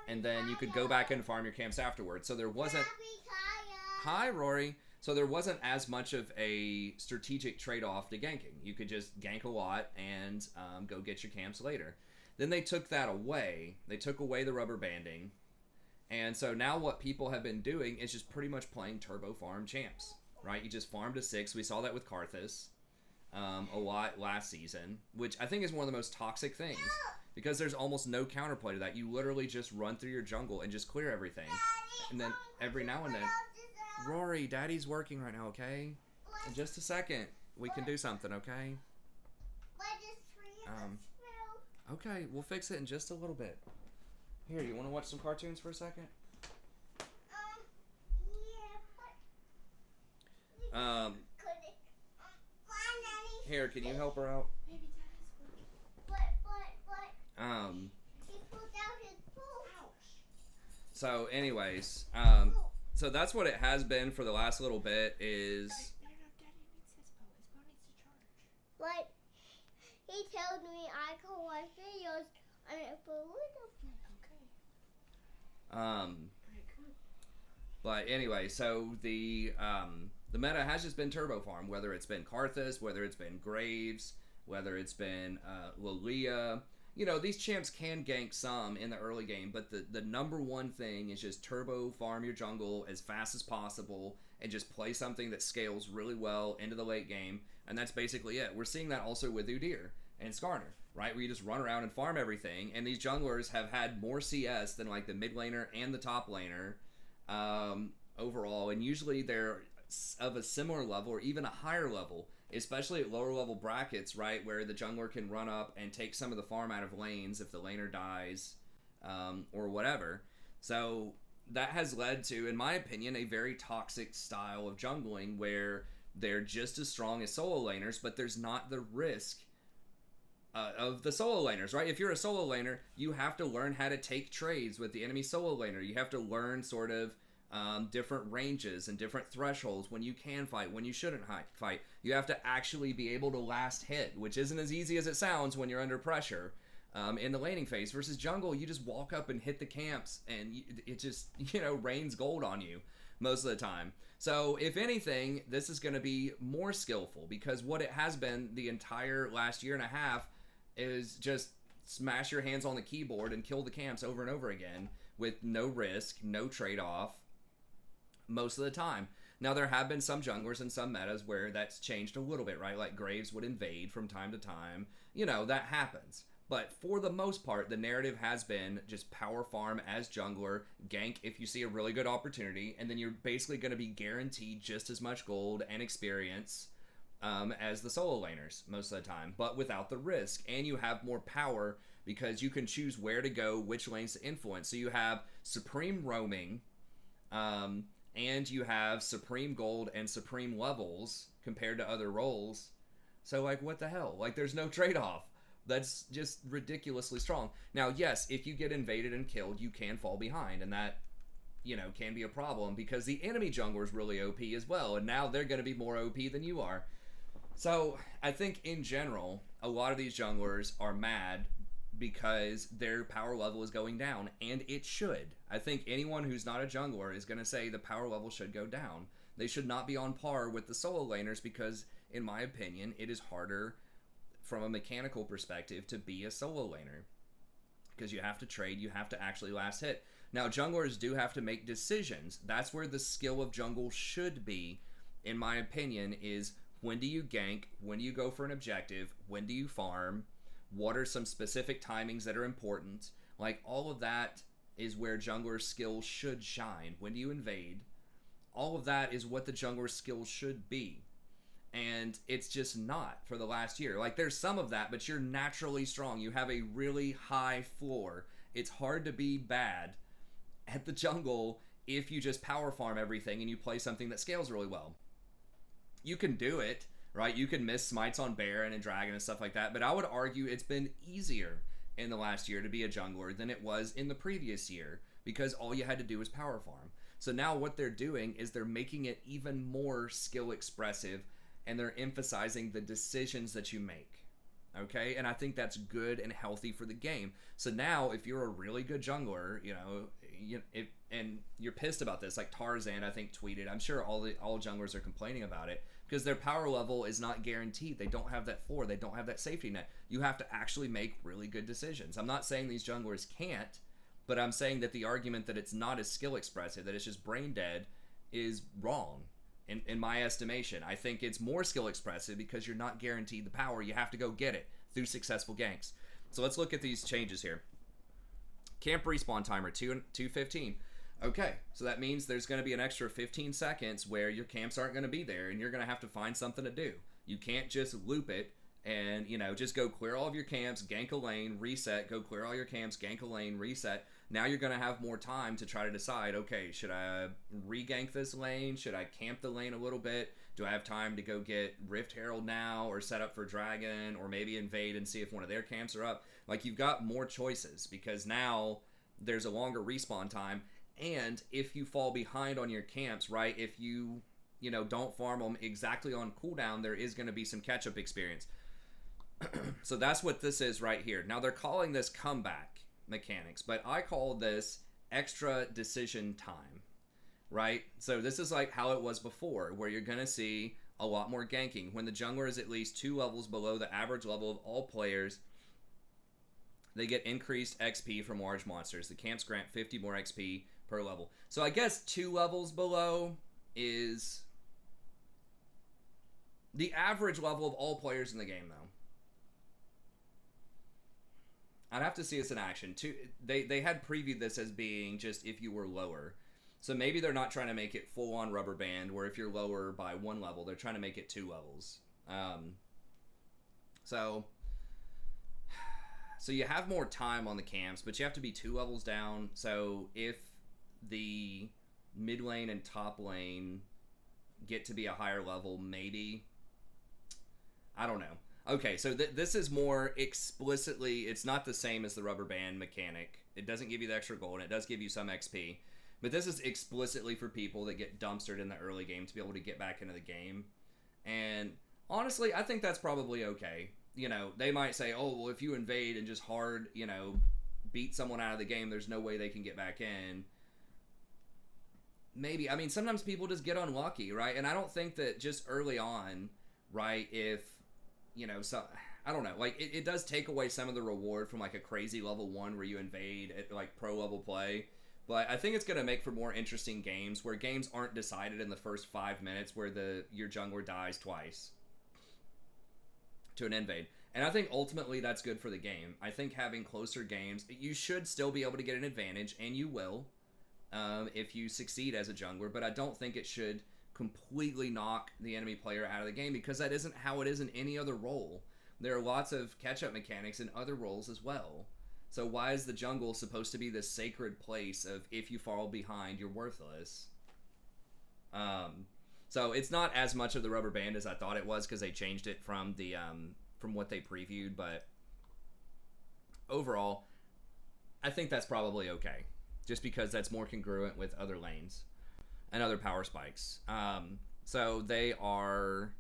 and then you could go back and farm your camps afterwards. So there wasn't... Hi, Rory. So there wasn't as much of a strategic trade-off to ganking. You could just gank a lot and go get your camps later. Then they took that away. They took away the rubber banding. And so now what people have been doing is just pretty much playing turbo farm champs, right? You just farm to 6. We saw that with Karthus a lot last season, which I think is one of the most toxic things, because there's almost no counterplay to that. You literally just run through your jungle and just clear everything. And then every now and then... Rory, Daddy's working right now, okay? In just a second, we can do something, okay? Okay, we'll fix it in just a little bit. Here, you want to watch some cartoons for a second? Here, can you help her out? So, anyways, so that's what it has been for the last little bit is... What? He told me I could watch videos on it for a little bit. But anyway, so the meta has just been turbo farm, whether it's been Karthus, whether it's been Graves, whether it's been Lilia. You know, these champs can gank some in the early game, but the number one thing is just turbo farm your jungle as fast as possible and just play something that scales really well into the late game, and that's basically it. We're seeing that also with Udyr and Skarner, right? Where you just run around and farm everything, and these junglers have had more CS than like the mid laner and the top laner overall, and usually they're of a similar level or even a higher level, especially at lower level brackets, right, where the jungler can run up and take some of the farm out of lanes if the laner dies or whatever. So that has led to, in my opinion, a very toxic style of jungling where they're just as strong as solo laners, but there's not the risk of the solo laners, right? If you're a solo laner, you have to learn how to take trades with the enemy solo laner. You have to learn sort of different ranges and different thresholds, when you can fight, when you shouldn't fight. You have to actually be able to last hit, which isn't as easy as it sounds when you're under pressure in the laning phase. Versus jungle, you just walk up and hit the camps, and it just, you know, rains gold on you most of the time. So if anything, this is going to be more skillful, because what it has been the entire last year and a half is just smash your hands on the keyboard and kill the camps over and over again with no risk, no trade-off most of the time. Now, there have been some junglers and some metas where that's changed a little bit, right? Like Graves would invade from time to time. You know, that happens. But for the most part, the narrative has been just power farm as jungler, gank if you see a really good opportunity, and then you're basically going to be guaranteed just as much gold and experience as the solo laners most of the time, but without the risk. And you have more power because you can choose where to go, which lanes to influence. So you have supreme roaming, and you have supreme gold and supreme levels compared to other roles. So, like, what the hell? Like, there's no trade-off. That's just ridiculously strong. Now, yes, if you get invaded and killed, you can fall behind, and that, you know, can be a problem because the enemy jungler is really OP as well, and now they're going to be more OP than you are. So, I think in general, a lot of these junglers are mad because their power level is going down, and it should. I think anyone who's not a jungler is going to say the power level should go down. They should not be on par with the solo laners because, in my opinion, it is harder from a mechanical perspective to be a solo laner because you have to trade, you have to actually last hit. Now, junglers do have to make decisions. That's where the skill of jungle should be, in my opinion, is when do you gank, when do you go for an objective, when do you farm, what are some specific timings that are important. Like, all of that is where jungler's skills should shine. When do you invade? All of that is what the jungler's skills should be. And it's just not for the last year. Like, there's some of that, but you're naturally strong. You have a really high floor. It's hard to be bad at the jungle if you just power farm everything and you play something that scales really well. You can do it, right? You can miss smites on Baron and Dragon and stuff like that, but I would argue it's been easier in the last year to be a jungler than it was in the previous year because all you had to do was power farm. So now what they're doing is they're making it even more skill expressive, and they're emphasizing the decisions that you make. Okay? And I think that's good and healthy for the game. So now, if you're a really good jungler, and you're pissed about this, like Tarzan, I think, tweeted, I'm sure all junglers are complaining about it, because their power level is not guaranteed. They don't have that floor. They don't have that safety net. You have to actually make really good decisions. I'm not saying these junglers can't, but I'm saying that the argument that it's not as skill expressive, that it's just brain dead, is wrong. In my estimation, I think it's more skill expressive because you're not guaranteed the power. You have to go get it through successful ganks. So let's look at these changes here. Camp respawn timer, 2:15. Okay, so that means there's going to be an extra 15 seconds where your camps aren't going to be there, and you're going to have to find something to do. You can't just loop it and, just go clear all of your camps, gank a lane, reset, go clear all your camps, gank a lane, reset. Now you're going to have more time to try to decide, okay, should I re-gank this lane? Should I camp the lane a little bit? Do I have time to go get Rift Herald now or set up for Dragon or maybe invade and see if one of their camps are up? Like, you've got more choices because now there's a longer respawn time. And if you fall behind on your camps, right, if you don't farm them exactly on cooldown, there is going to be some catch-up experience. So that's what this is right here. Now, they're calling this comeback mechanics, but I call this extra decision time, right? So this is like how it was before, where you're going to see a lot more ganking. When the jungler is at least 2 levels below the average level of all players, they get increased XP from large monsters. The camps grant 50 more XP per level. So I guess 2 levels below is the average level of all players in the game, though. I'd have to see this in action. They had previewed this as being just if you were lower. So maybe they're not trying to make it full-on rubber band, where if you're lower by 1 level, they're trying to make it 2 levels. So you have more time on the camps, but you have to be 2 levels down. So if the mid lane and top lane get to be a higher level, maybe. I don't know. Okay, so this is more explicitly, it's not the same as the rubber band mechanic. It doesn't give you the extra gold, and it does give you some XP. But this is explicitly for people that get dumpstered in the early game to be able to get back into the game. And honestly, I think that's probably okay. You know, they might say, oh, well, if you invade and just hard, you know, beat someone out of the game, there's no way they can get back in. Maybe. I mean, sometimes people just get unlucky, right? And I don't think that just early on, right, if, you know, so I don't know. Like, it does take away some of the reward from, like, a crazy level 1 where you invade at, like, pro-level play. But I think it's going to make for more interesting games where games aren't decided in the first 5 minutes where your jungler dies twice to an invade. And I think ultimately that's good for the game. I think having closer games, you should still be able to get an advantage, and you will if you succeed as a jungler. But I don't think it should completely knock the enemy player out of the game, because that isn't how it is in any other role. There are lots of catch-up mechanics in other roles as well. So why is the jungle supposed to be this sacred place of if you fall behind, you're worthless? So it's not as much of the rubber band as I thought it was, because they changed it from the from what they previewed. But overall, I think that's probably okay, just because that's more congruent with other lanes and other power spikes. So they are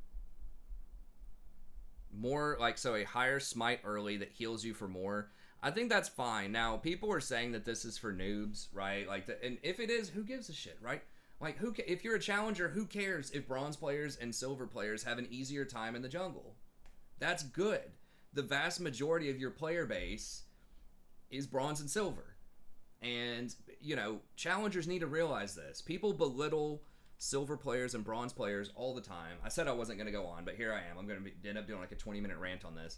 more like, so a higher smite early that heals you for more. I think that's fine. Now, people are saying that this is for noobs, right? Like, and if it is, who gives a shit, right? Like, if you're a challenger, who cares if bronze players and silver players have an easier time in the jungle? That's good. The vast majority of your player base is bronze and silver. And, you know, challengers need to realize this. People belittle silver players and bronze players all the time. I said I wasn't going to go on, but here I am. I'm going to end up doing like a 20-minute rant on this.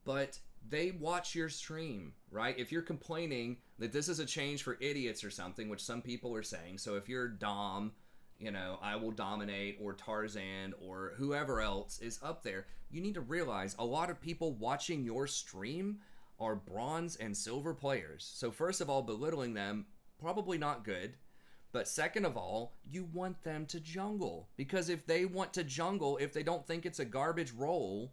But they watch your stream, right? If you're complaining that this is a change for idiots or something, which some people are saying, so if you're Dom, you know, I Will Dominate, or Tarzan, or whoever else is up there, you need to realize a lot of people watching your stream are bronze and silver players. So first of all, belittling them, probably not good. But second of all, you want them to jungle. Because if they want to jungle, if they don't think it's a garbage role,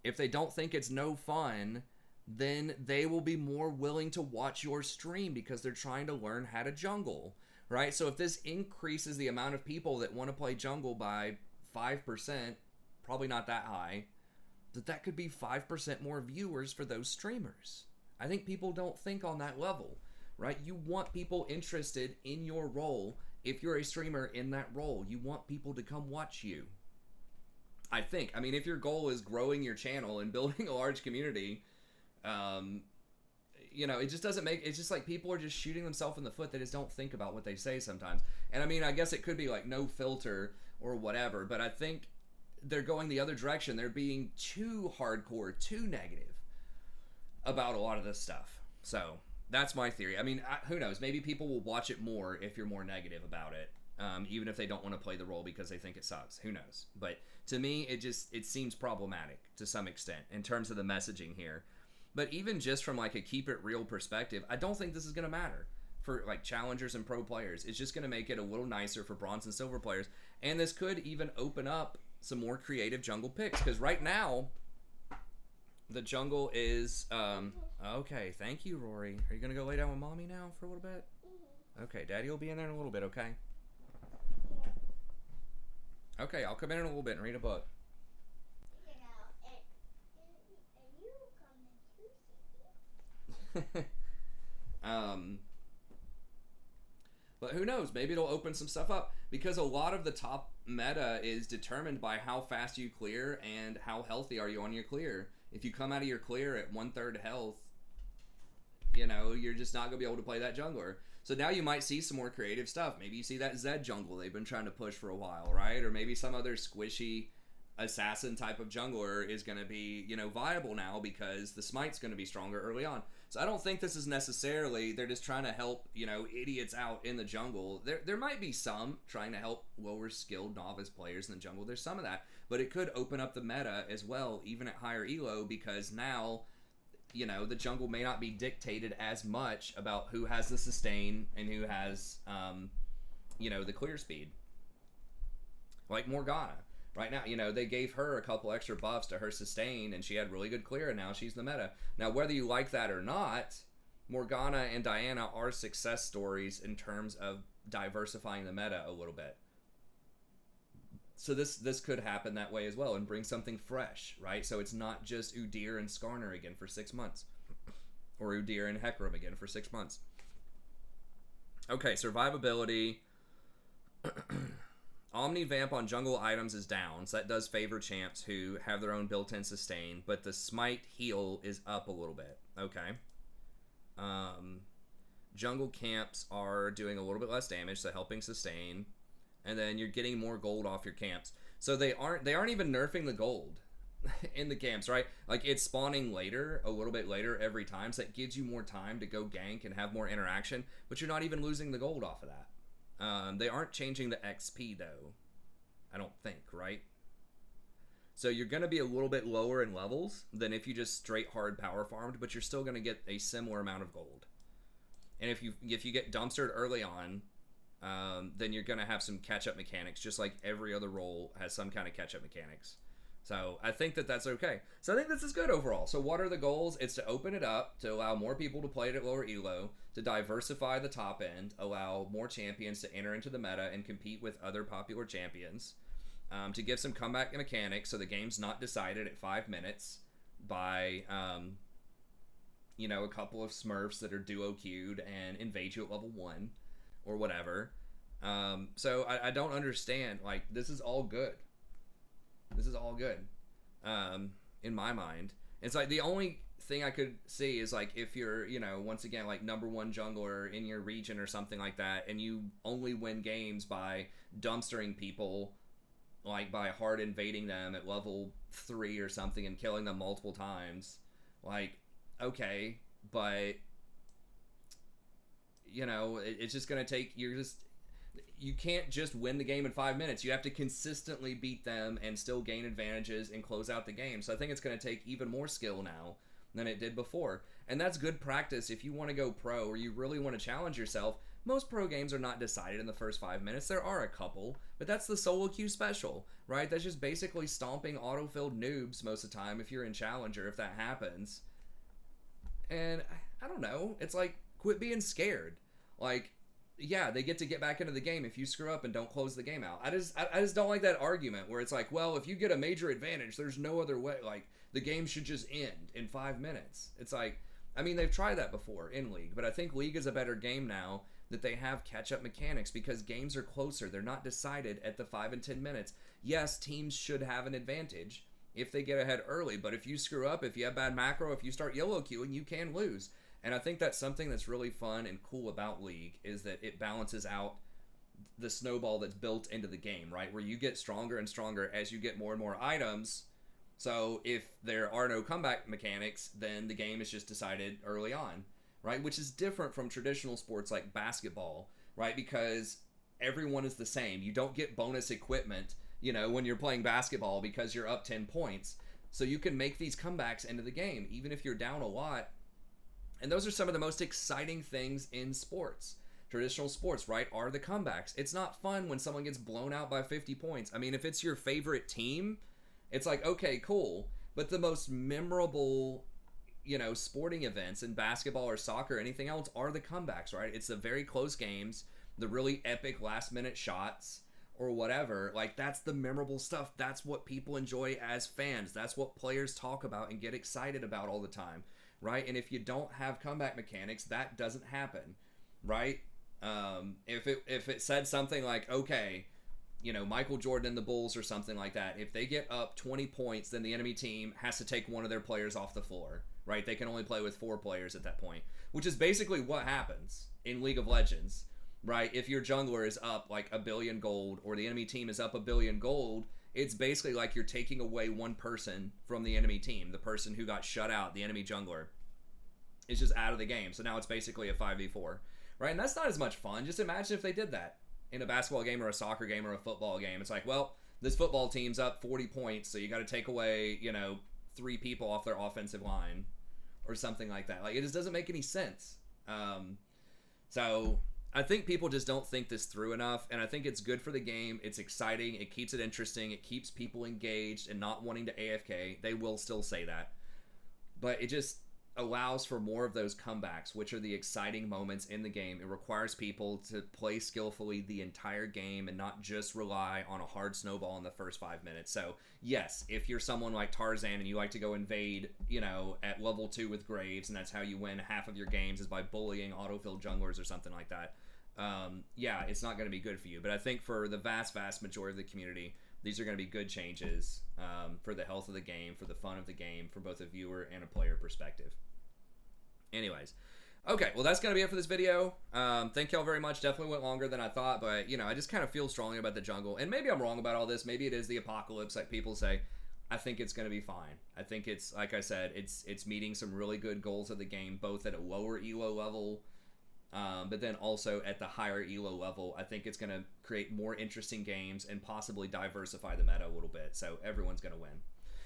if they don't think it's no fun, then they will be more willing to watch your stream because they're trying to learn how to jungle, right? So if this increases the amount of people that want to play jungle by 5%, probably not that high, that could be 5% more viewers for those streamers. I think people don't think on that level, right? You want people interested in your role. If you're a streamer in that role, you want people to come watch you. I think. I mean, if your goal is growing your channel and building a large community, you know, it just doesn't make, it's just like people are just shooting themselves in the foot. They just don't think about what they say sometimes. And I mean, I guess it could be like no filter or whatever, but I think they're going the other direction. They're being too hardcore, too negative about a lot of this stuff. So that's my theory. I mean, who knows? Maybe people will watch it more if you're more negative about it. Even if they don't want to play the role because they think it sucks. Who knows? But to me, it seems problematic to some extent in terms of the messaging here. But even just from like a keep it real perspective, I don't think this is going to matter for like challengers and pro players. It's just going to make it a little nicer for bronze and silver players. And this could even open up some more creative jungle picks. Because right now, the jungle is... okay, thank you, Rory. Are you going to go lay down with mommy now for a little bit? Okay, daddy will be in there in a little bit, okay? Okay, I'll come in a little bit and read a book. You know, and you come in Tuesday. But who knows? Maybe it'll open some stuff up, because a lot of the top meta is determined by how fast you clear and how healthy are you on your clear. If you come out of your clear at 1/3 health, you're just not going to be able to play that jungler. So now you might see some more creative stuff. Maybe you see that Zed jungle they've been trying to push for a while, right? Or maybe some other squishy assassin type of jungler is going to be, viable now because the smite's going to be stronger early on. So I don't think this is necessarily, they're just trying to help, idiots out in the jungle. There might be some trying to help lower skilled novice players in the jungle. There's some of that, but it could open up the meta as well, even at higher elo, because now, the jungle may not be dictated as much about who has the sustain and who has, the clear speed. Like Morgana. Right now, they gave her a couple extra buffs to her sustain, and she had really good clear, and now she's the meta. Now, whether you like that or not, Morgana and Diana are success stories in terms of diversifying the meta a little bit. So this could happen that way as well and bring something fresh, right? So it's not just Udyr and Skarner again for 6 months. Or Udyr and Hecarim again for 6 months. Okay, survivability. Omni Vamp on jungle items is down, so that does favor champs who have their own built-in sustain, but the smite heal is up a little bit. Okay. Jungle camps are doing a little bit less damage, so helping sustain. And then you're getting more gold off your camps. So they aren't even nerfing the gold in the camps, right? Like, it's spawning later, a little bit later every time, so that gives you more time to go gank and have more interaction, but you're not even losing the gold off of that. They aren't changing the XP, though. I don't think, right? So you're going to be a little bit lower in levels than if you just straight hard power farmed, but you're still going to get a similar amount of gold. And if you get dumpstered early on, then you're going to have some catch-up mechanics, just like every other role has some kind of catch-up mechanics. So I think that's okay. So I think this is good overall. So what are the goals? It's to open it up, to allow more people to play it at lower elo, to diversify the top end, allow more champions to enter into the meta and compete with other popular champions, to give some comeback mechanics so the game's not decided at 5 minutes by, a couple of smurfs that are duo queued and invade you at level 1 or whatever. So I don't understand. Like, this is all good. This is all good, in my mind. It's like the only thing I could see is like if you're, once again, like #1 jungler in your region or something like that, and you only win games by dumpstering people, like by hard invading them at level 3 or something and killing them multiple times. Like, okay, but it's just gonna take. You can't just win the game in 5 minutes. You have to consistently beat them and still gain advantages and close out the game. So I think it's going to take even more skill now than it did before. And that's good practice if you want to go pro or you really want to challenge yourself. Most pro games are not decided in the first 5 minutes. There are a couple, but that's the solo queue special, right? That's just basically stomping auto-filled noobs most of the time if you're in Challenger, if that happens. And I don't know. It's like, quit being scared. Like, yeah, they get back into the game if you screw up and don't close the game out. I just don't like that argument where it's like, well, if you get a major advantage, there's no other way. Like, the game should just end in 5 minutes. It's like, I mean, they've tried that before in League, but I think League is a better game now that they have catch-up mechanics because games are closer. They're not decided at the 5 and 10 minutes. Yes, teams should have an advantage if they get ahead early, but if you screw up, if you have bad macro, if you start yellow queuing, you can lose. And I think that's something that's really fun and cool about League is that it balances out the snowball that's built into the game, right? Where you get stronger and stronger as you get more and more items. So if there are no comeback mechanics, then the game is just decided early on, right? Which is different from traditional sports like basketball, right? Because everyone is the same. You don't get bonus equipment, when you're playing basketball because you're up 10 points. So you can make these comebacks into the game, even if you're down a lot. And those are some of the most exciting things in sports. Traditional sports, right, are the comebacks. It's not fun when someone gets blown out by 50 points. I mean, if it's your favorite team, it's like, okay, cool. But the most memorable, sporting events in basketball or soccer or anything else are the comebacks, right? It's the very close games, the really epic last-minute shots or whatever. Like, that's the memorable stuff. That's what people enjoy as fans. That's what players talk about and get excited about all the time. right? And if you don't have comeback mechanics, that doesn't happen, right? If it said something like, okay, you know, Michael Jordan and the Bulls or something like that, if they get up 20 points, then the enemy team has to take one of their players off the floor, right? They can only play with 4 players at that point, which is basically what happens in League of Legends, right? If your jungler is up like 1 billion gold or the enemy team is up 1 billion gold, it's basically like you're taking away one person from the enemy team. The person who got shut out, the enemy jungler, is just out of the game. So now it's basically a 5v4, right? And that's not as much fun. Just imagine if they did that in a basketball game or a soccer game or a football game. It's like, well, this football team's up 40 points, so you got to take away, you know, 3 people off their offensive line or something like that. Like, it just doesn't make any sense. So I think people just don't think this through enough, and I think it's good for the game. It's exciting. It keeps it interesting. It keeps people engaged and not wanting to AFK. They will still say that. But it just allows for more of those comebacks, which are the exciting moments in the game. It requires people to play skillfully the entire game and not just rely on a hard snowball in the first 5 minutes. So yes, if you're someone like Tarzan and you like to go invade, you know, at level 2 with Graves, and that's how you win half of your games is by bullying autofill junglers or something like that, yeah, it's not going to be good for you. But I think for the vast majority of the community, these are going to be good changes for the health of the game, for the fun of the game, from both a viewer and a player perspective. Anyways, okay, well, that's going to be it for this video. Thank y'all very much. Definitely went longer than I thought, but, you know, I just kind of feel strongly about the jungle. And maybe I'm wrong about all this. Maybe it is the apocalypse, like people say. I think it's going to be fine. I think it's, like I said, it's meeting some really good goals of the game, both at a lower elo level, but then also at the higher elo level. I think it's going to create more interesting games and possibly diversify the meta a little bit, so everyone's going to win.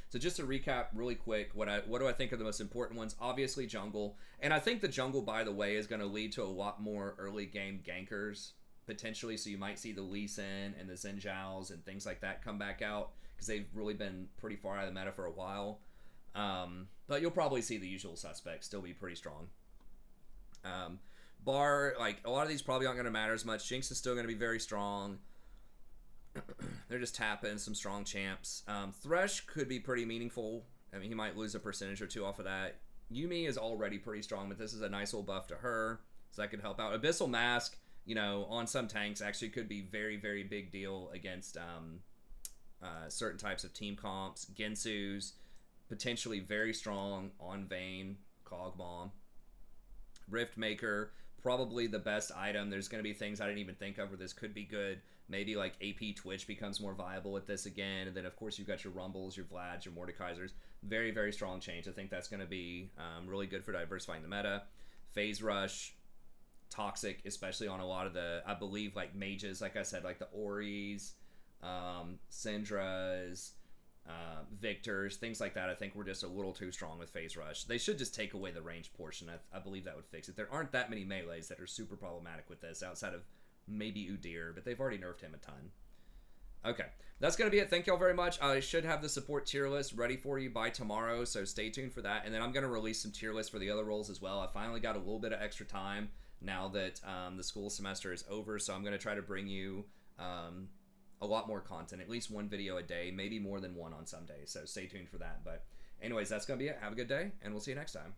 So just to recap really quick, what do I think are the most important ones? Obviously jungle. And I think the jungle, by the way, is going to lead to a lot more early game gankers, potentially. So you might see the Lee Sin and the Xin Zhaos and things like that come back out, because they've really been pretty far out of the meta for a while. But you'll probably see the usual suspects still be pretty strong. Bar, like, a lot of these probably aren't going to matter as much. Jinx is still going to be very strong. They're just tapping some strong champs. Thresh could be pretty meaningful. I mean, he might lose a percentage or 2 off of that. Yuumi is already pretty strong, but this is a nice little buff to her, so that could help out. Abyssal Mask, you know, on some tanks actually could be very, very big deal against certain types of team comps. Gensu's potentially very strong on Vayne, Cog Bomb. Riftmaker, probably the best item. There's going to be things I didn't even think of where this could be good. Maybe like AP Twitch becomes more viable with this again. And then, of course, you've got your Rumbles, your Vlads, your Mordekaisers. Very, very strong change. I think that's going to be really good for diversifying the meta. Phase Rush, toxic, especially on a lot of the, I believe, like mages, like I said, like the Oris, Syndras, Victors, things like that. I think we're just a little too strong with Phase Rush. They should just take away the range portion. I believe that would fix it. There aren't that many melees that are super problematic with this outside of maybe Udyr, but they've already nerfed him a ton. Okay, that's going to be it. Thank y'all very much. I should have the support tier list ready for you by tomorrow, so stay tuned for that. And then I'm going to release some tier lists for the other roles as well. I finally got a little bit of extra time now that the school semester is over, so I'm going to try to bring you a lot more content, at least 1 video a day, maybe more than 1 on some days, so stay tuned for that. But anyways, that's going to be it. Have a good day, and we'll see you next time.